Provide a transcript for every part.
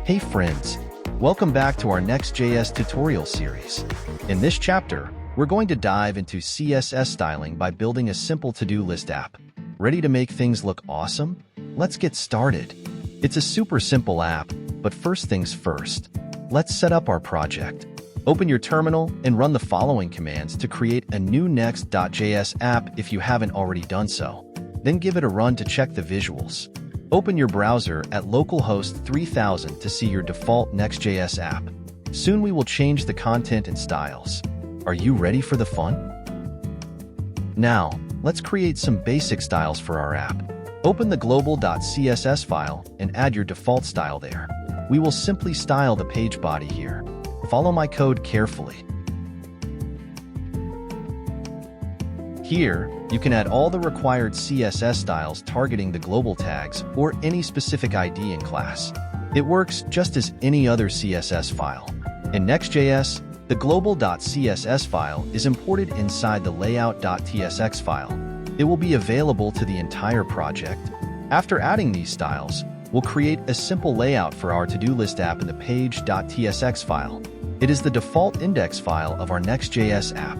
Hey friends, welcome back to our Next.js tutorial series. In this chapter, we're going to dive into CSS styling by building a simple to-do list app. Ready to make things look awesome? Let's get started. It's a super simple app, but first things first. Let's set up our project. Open your terminal and run the following commands to create a new Next.js app if you haven't already done so. Then give it a run to check the visuals. Open your browser at localhost 3000 to see your default Next.js app. Soon we will change the content and styles. Are you ready for the fun? Now, let's create some basic styles for our app. Open the Global.css file and add your default style there. We will simply style the page body here. Follow my code carefully. Here, you can add all the required CSS styles targeting the global tags or any specific ID in class. It works just as any other CSS file. In Next.js, the global.css file is imported inside the layout.tsx file. It will be available to the entire project. After adding these styles, we'll create a simple layout for our to-do list app in the page.tsx file. It is the default index file of our Next.js app.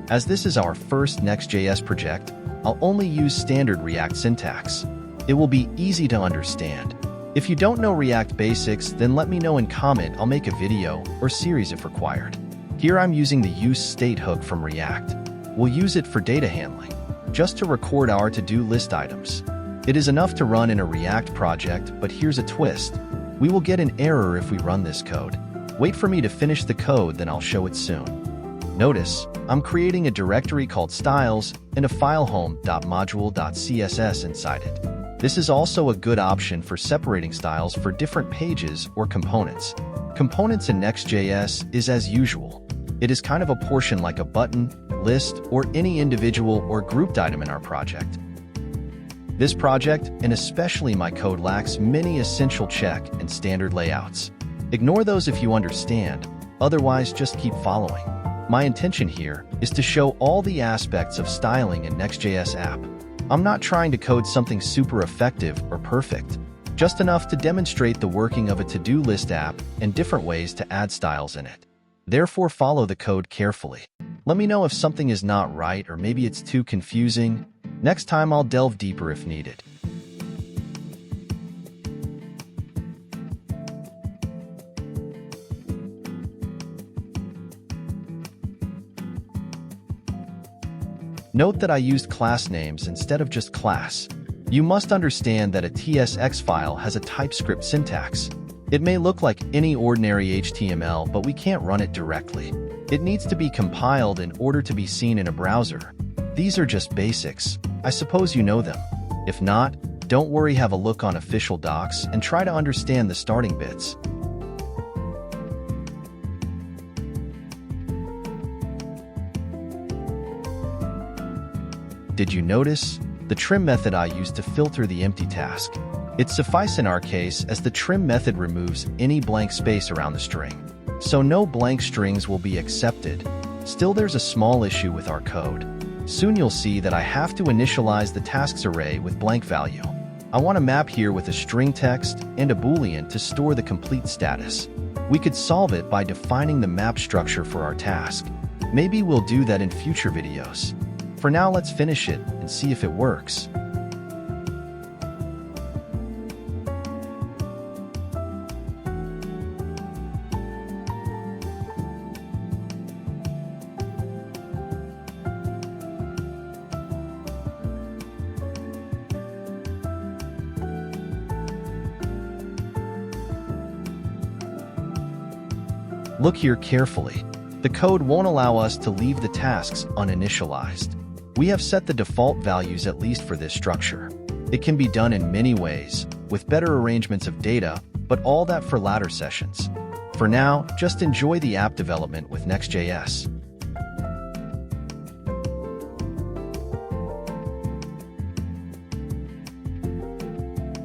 As this is our first Next.js project, I'll only use standard React syntax. It will be easy to understand. If you don't know React basics, then let me know in comment. I'll make a video or series if required. Here I'm using the useState hook from React. We'll use it for data handling, just to record our to-do list items. It is enough to run in a React project, but here's a twist. We will get an error if we run this code. Wait for me to finish the code, then I'll show it soon. Notice, I'm creating a directory called styles and a file home.module.css inside it. This is also a good option for separating styles for different pages or components. Components in Next.js is as usual. It is kind of a portion like a button, list, or any individual or grouped item in our project. This project, and especially my code, lacks many essential check and standard layouts. Ignore those if you understand, otherwise just keep following. My intention here is to show all the aspects of styling in Next.js app. I'm not trying to code something super effective or perfect, just enough to demonstrate the working of a to-do list app and different ways to add styles in it. Therefore, follow the code carefully. Let me know if something is not right or maybe it's too confusing. Next time I'll delve deeper if needed. Note that I used class names instead of just class. You must understand that a TSX file has a TypeScript syntax. It may look like any ordinary HTML, but we can't run it directly. It needs to be compiled in order to be seen in a browser. These are just basics. I suppose you know them. If not, don't worry, have a look on official docs and try to understand the starting bits. Did you notice? The trim method I used to filter the empty task. It suffices in our case as the trim method removes any blank space around the string. So no blank strings will be accepted. Still, there's a small issue with our code. Soon you'll see that I have to initialize the tasks array with blank value. I want a map here with a string text and a boolean to store the complete status. We could solve it by defining the map structure for our task. Maybe we'll do that in future videos. For now, let's finish it and see if it works. Look here carefully. The code won't allow us to leave the tasks uninitialized. We have set the default values at least for this structure. It can be done in many ways, with better arrangements of data, but all that for later sessions. For now, just enjoy the app development with Next.js.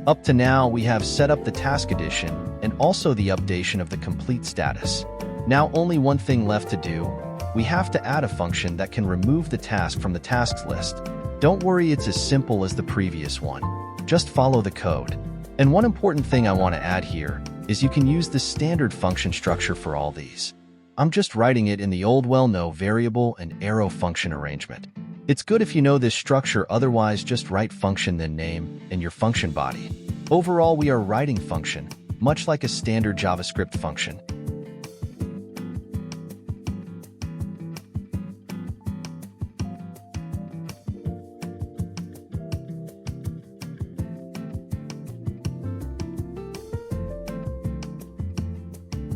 Up to now, we have set up the task edition and also the updation of the complete status. Now only one thing left to do. We have to add a function that can remove the task from the tasks list. Don't worry, it's as simple as the previous one. Just follow the code. And one important thing I want to add here is you can use the standard function structure for all these. I'm just writing it in the old well-known variable and arrow function arrangement. It's good if you know this structure, otherwise just write function then name and your function body. Overall, we are writing function, much like a standard JavaScript function.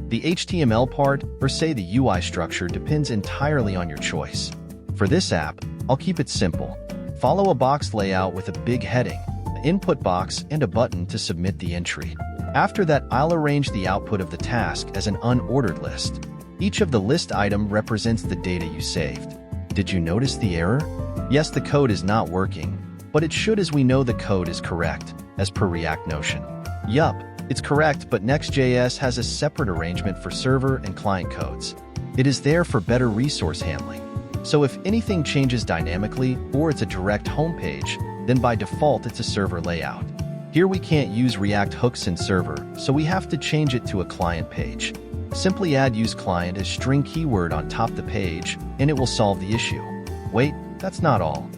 The HTML part, or say the UI structure, depends entirely on your choice. For this app, I'll keep it simple. Follow a box layout with a big heading, an input box, and a button to submit the entry. After that, I'll arrange the output of the task as an unordered list. Each of the list item represents the data you saved. Did you notice the error? Yes, the code is not working, but it should, as we know the code is correct, as per React Notion. Yup. It's correct, but Next.js has a separate arrangement for server and client codes. It is there for better resource handling. So if anything changes dynamically or it's a direct homepage, then by default it's a server layout. Here we can't use React hooks in server, so we have to change it to a client page. Simply add useClient as string keyword on top the page, and it will solve the issue. Wait, that's not all.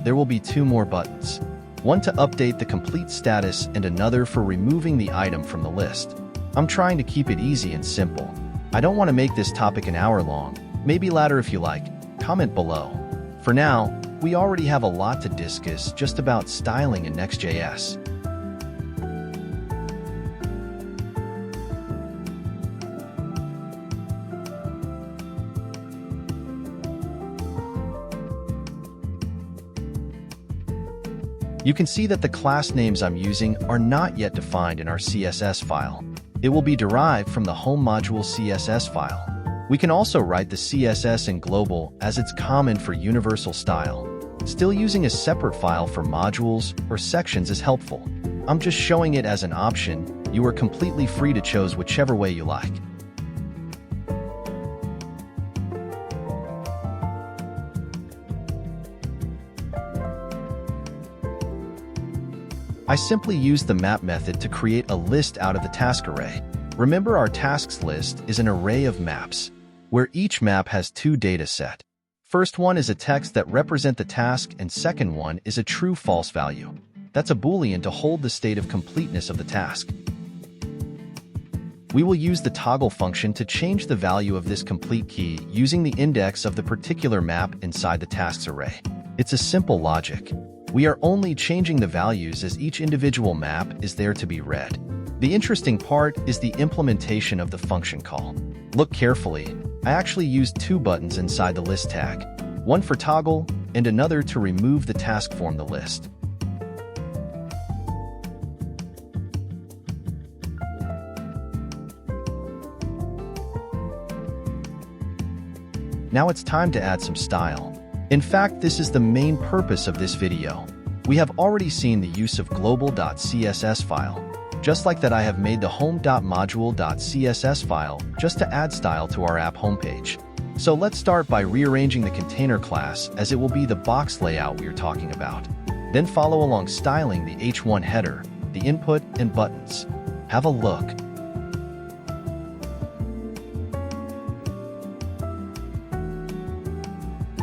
There will be 2 more buttons. One to update the complete status and another for removing the item from the list. I'm trying to keep it easy and simple. I don't want to make this topic an hour long. Maybe later if you like. Comment below. For now, we already have a lot to discuss just about styling in Next.js. You can see that the class names I'm using are not yet defined in our CSS file. It will be derived from the home module CSS file. We can also write the CSS in global as it's common for universal style. Still, using a separate file for modules or sections is helpful. I'm just showing it as an option. You are completely free to choose whichever way you like. I simply use the map method to create a list out of the task array. Remember, our tasks list is an array of maps, where each map has 2 data set. First one is a text that represent the task, and second one is a true-false value. That's a boolean to hold the state of completeness of the task. We will use the toggle function to change the value of this complete key using the index of the particular map inside the tasks array. It's a simple logic. We are only changing the values as each individual map is there to be read. The interesting part is the implementation of the function call. Look carefully. I actually used 2 buttons inside the list tag, one for toggle and another to remove the task from the list. Now it's time to add some style. In fact, this is the main purpose of this video. We have already seen the use of Global.css file. Just like that, I have made the home.module.css file just to add style to our app homepage. So let's start by rearranging the container class, as it will be the box layout we are talking about. Then follow along styling the h1 header, the input, and buttons. Have a look.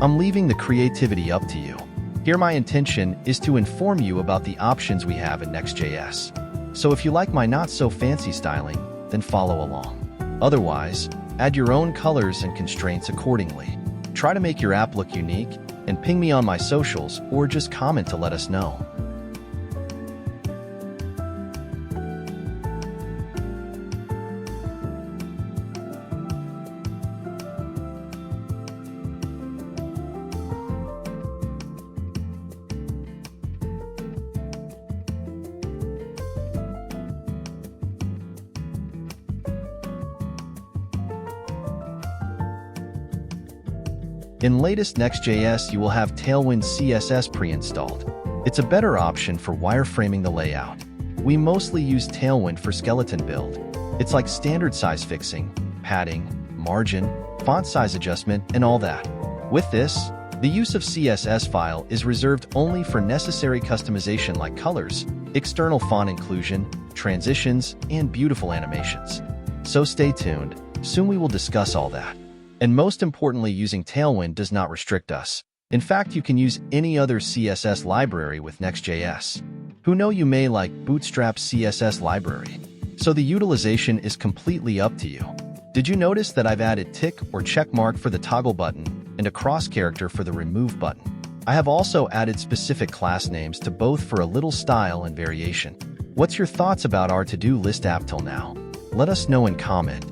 I'm leaving the creativity up to you. Here my intention is to inform you about the options we have in Next.js. So if you like my not-so-fancy styling, then follow along. Otherwise, add your own colors and constraints accordingly. Try to make your app look unique, and ping me on my socials or just comment to let us know. In latest Next.js, you will have Tailwind CSS pre-installed. It's a better option for wireframing the layout. We mostly use Tailwind for skeleton build. It's like standard size fixing, padding, margin, font size adjustment, and all that. With this, The use of CSS file is reserved only for necessary customization like colors, external font inclusion, transitions, and beautiful animations. So stay tuned, soon we will discuss all that. And most importantly, using Tailwind does not restrict us. In fact, you can use any other CSS library with Next.js. Who know you may like Bootstrap's CSS library. So the utilization is completely up to you. Did you notice that I've added tick or check mark for the toggle button and a cross character for the remove button? I have also added specific class names to both for a little style and variation. What's your thoughts about our to-do list app till now? Let us know in comment.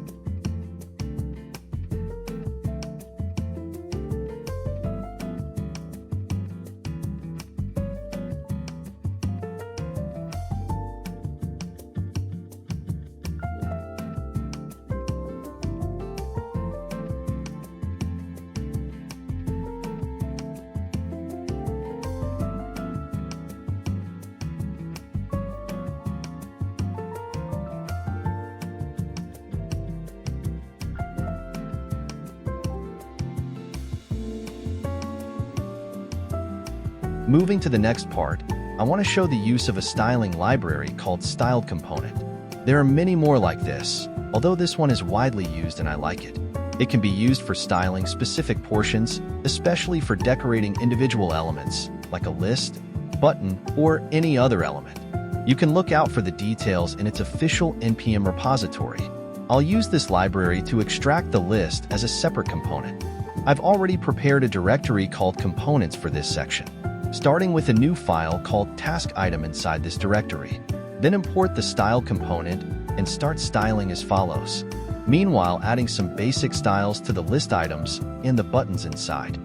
Moving to the next part, I want to show the use of a styling library called Styled Component. There are many more like this, although this one is widely used and I like it. It can be used for styling specific portions, especially for decorating individual elements, like a list, button, or any other element. You can look out for the details in its official NPM repository. I'll use this library to extract the list as a separate component. I've already prepared a directory called Components for this section, starting with a new file called task item inside this directory. Then import the style component and start styling as follows. Meanwhile, adding some basic styles to the list items and the buttons inside.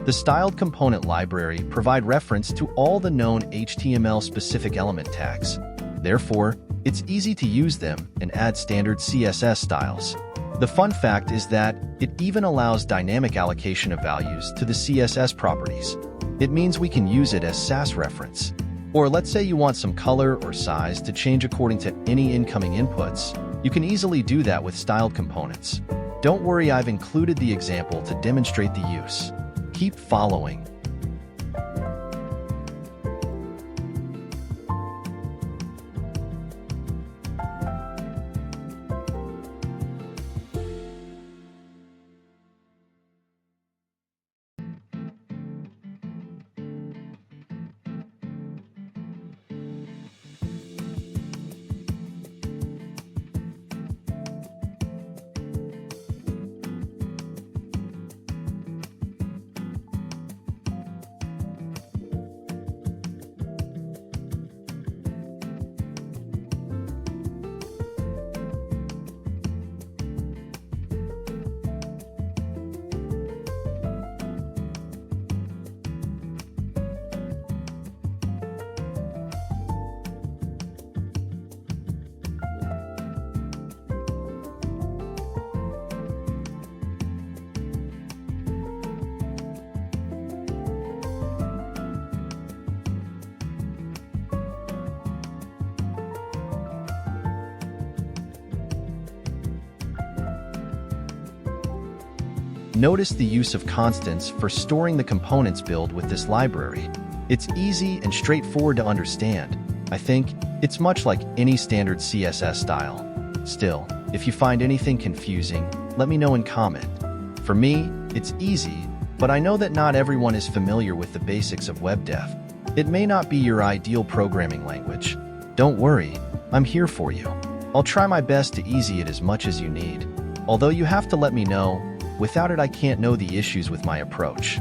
The styled component library provide reference to all the known HTML-specific element tags. Therefore, it's easy to use them and add standard CSS styles. The fun fact is that it even allows dynamic allocation of values to the CSS properties. It means we can use it as SAS reference. Or let's say you want some color or size to change according to any incoming inputs. You can easily do that with styled components. Don't worry, I've included the example to demonstrate the use. Keep following. Notice the use of constants for storing the components build with this library. It's easy and straightforward to understand. I think it's much like any standard CSS style. Still, if you find anything confusing, let me know in comment. For me, it's easy, but I know that not everyone is familiar with the basics of web dev. It may not be your ideal programming language. Don't worry, I'm here for you. I'll try my best to ease it as much as you need. Although you have to let me know. Without it, I can't know the issues with my approach.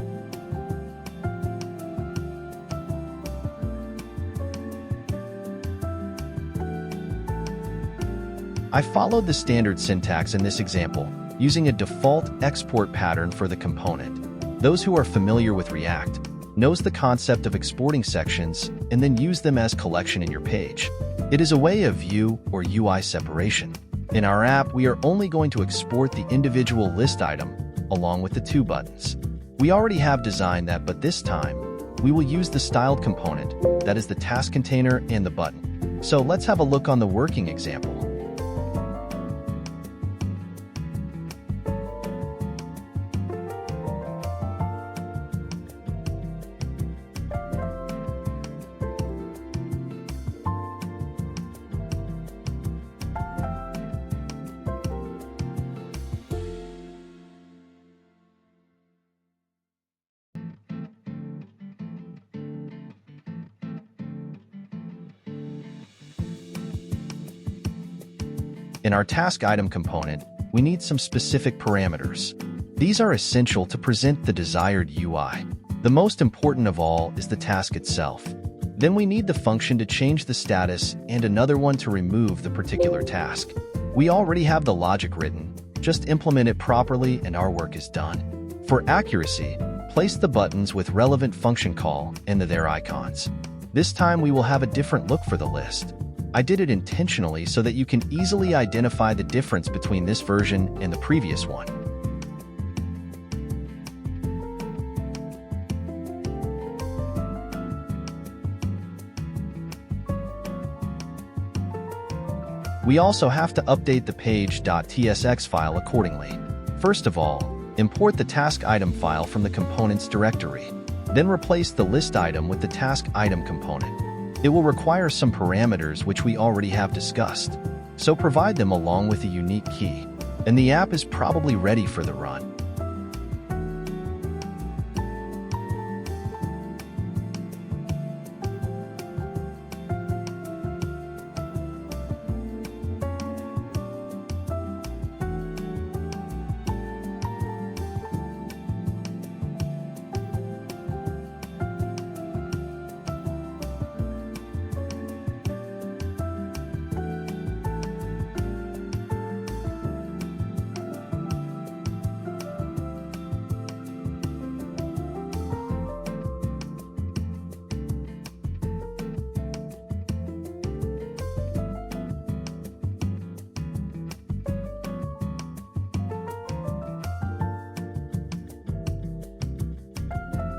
I followed the standard syntax in this example, using a default export pattern for the component. Those who are familiar with React knows the concept of exporting sections and then use them as collection in your page. It is a way of view or UI separation. In our app, we are only going to export the individual list item along with the two buttons. We already have designed that, but this time, we will use the styled component, that is the task container and the button. So let's have a look on the working example. In our task item component, we need some specific parameters. These are essential to present the desired UI. The most important of all is the task itself. Then we need the function to change the status and another one to remove the particular task. We already have the logic written, just implement it properly and our work is done. For accuracy, place the buttons with relevant function call and their icons. This time we will have a different look for the list. I did it intentionally so that you can easily identify the difference between this version and the previous one. We also have to update the page.tsx file accordingly. First of all, import the task item file from the components directory. Then replace the list item with the task item component. It will require some parameters which we already have discussed, so provide them along with a unique key, and the app is probably ready for the run.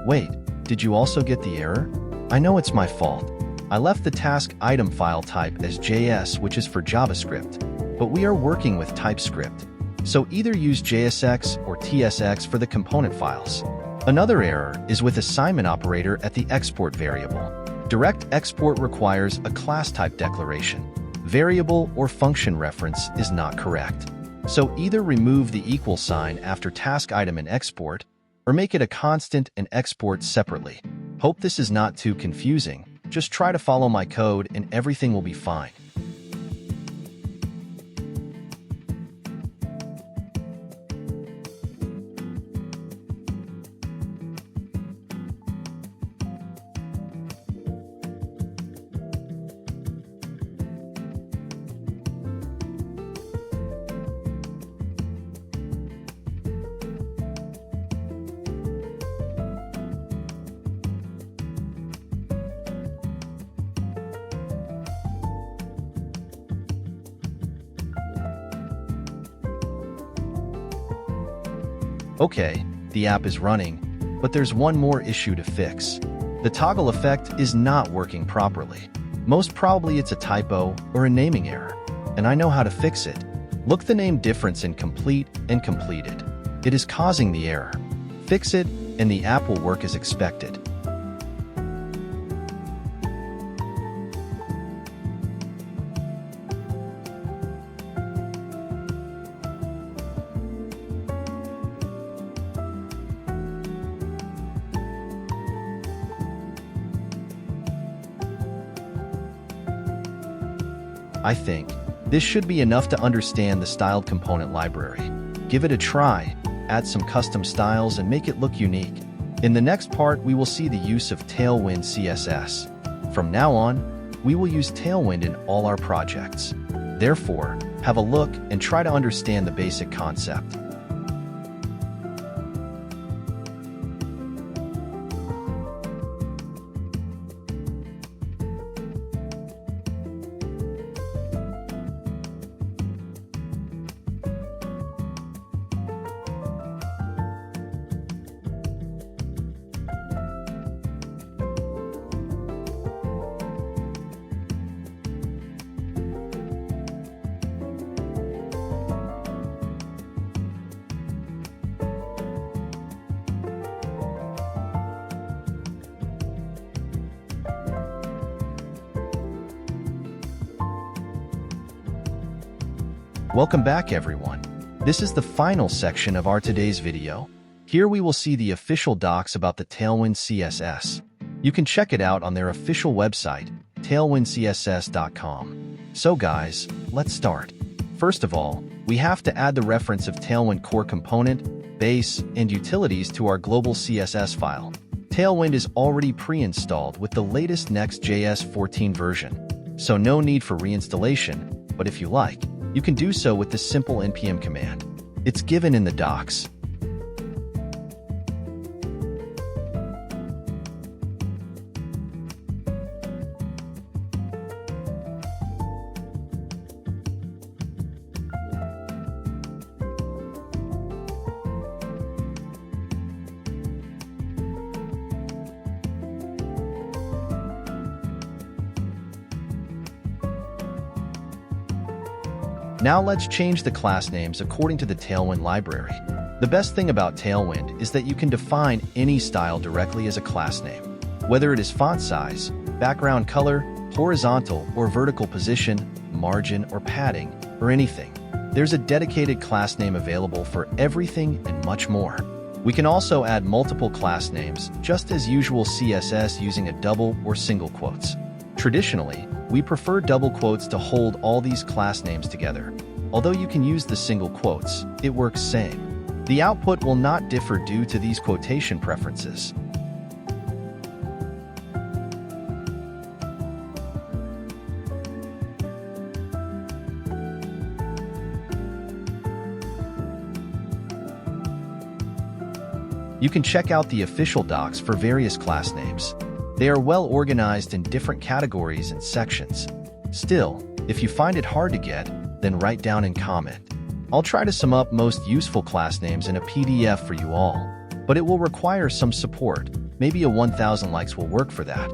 Wait, did you also get the error? I know it's my fault. I left the task item file type as JS, which is for JavaScript, but we are working with TypeScript, so either use JSX or TSX for the component files. Another error is with assignment operator at the export variable. Direct export requires a class type declaration. Variable or function reference is not correct. So either remove the equal sign after task item and export, or make it a constant and export separately. Hope this is not too confusing. Just try to follow my code and everything will be fine. Okay, the app is running, but there's one more issue to fix. The toggle effect is not working properly. Most probably it's a typo or a naming error, and I know how to fix it. Look the name difference in complete and completed. It is causing the error. Fix it, and the app will work as expected. I think this should be enough to understand the styled component library. Give it a try, add some custom styles and make it look unique. In the next part, we will see the use of Tailwind CSS. From now on, we will use Tailwind in all our projects. Therefore, have a look and try to understand the basic concept. Welcome back, everyone. This is the final section of our today's video. Here we will see the official docs about the Tailwind CSS. You can check it out on their official website, tailwindcss.com. So guys, let's start. First of all, we have to add the reference of Tailwind core component, base, and utilities to our Global CSS file. Tailwind is already pre-installed with the latest Next.js 14 version, so no need for reinstallation, but if you like, you can do so with the simple npm command. It's given in the docs. Now let's change the class names according to the Tailwind library. The best thing about Tailwind is that you can define any style directly as a class name. Whether it is font size, background color, horizontal or vertical position, margin or padding, or anything. There's a dedicated class name available for everything and much more. We can also add multiple class names, just as usual CSS using a double or single quotes. Traditionally, we prefer double quotes to hold all these class names together. Although you can use the single quotes, it works same. The output will not differ due to these quotation preferences. You can check out the official docs for various class names. They are well organized in different categories and sections. Still, if you find it hard to get, then write down and comment. I'll try to sum up most useful class names in a PDF for you all, but it will require some support. Maybe a 1,000 likes will work for that.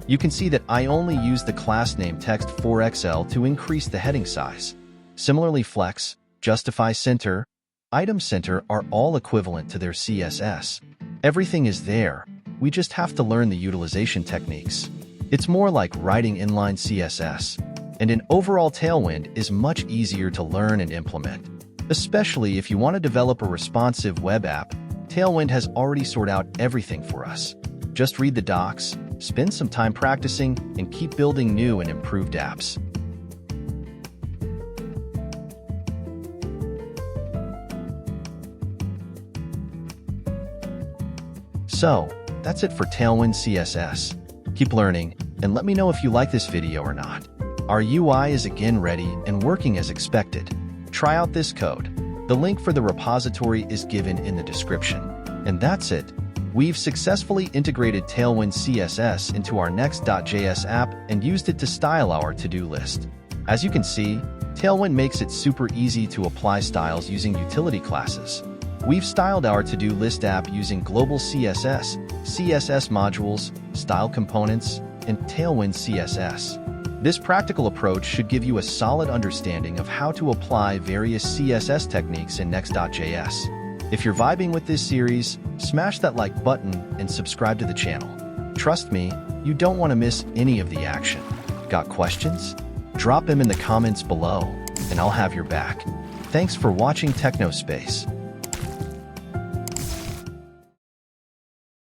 You can see that I only use the class name text 4XL to increase the heading size. Similarly, flex, justify center, item center are all equivalent to their CSS. Everything is there. We just have to learn the utilization techniques. It's more like writing inline CSS, and an overall Tailwind is much easier to learn and implement. Especially if you want to develop a responsive web app, Tailwind has already sorted out everything for us. Just read the docs, spend some time practicing, and keep building new and improved apps. So, that's it for Tailwind CSS. Keep learning, and let me know if you like this video or not. Our UI is again ready and working as expected. Try out this code. The link for the repository is given in the description. And that's it. We've successfully integrated Tailwind CSS into our Next.js app and used it to style our to-do list. As you can see, Tailwind makes it super easy to apply styles using utility classes. We've styled our to-do list app using Global CSS, CSS Modules, Style Components, and Tailwind CSS. This practical approach should give you a solid understanding of how to apply various CSS techniques in Next.js. If you're vibing with this series, smash that like button and subscribe to the channel. Trust me, you don't want to miss any of the action. Got questions? Drop them in the comments below, and I'll have your back. Thanks for watching TechnoSpace.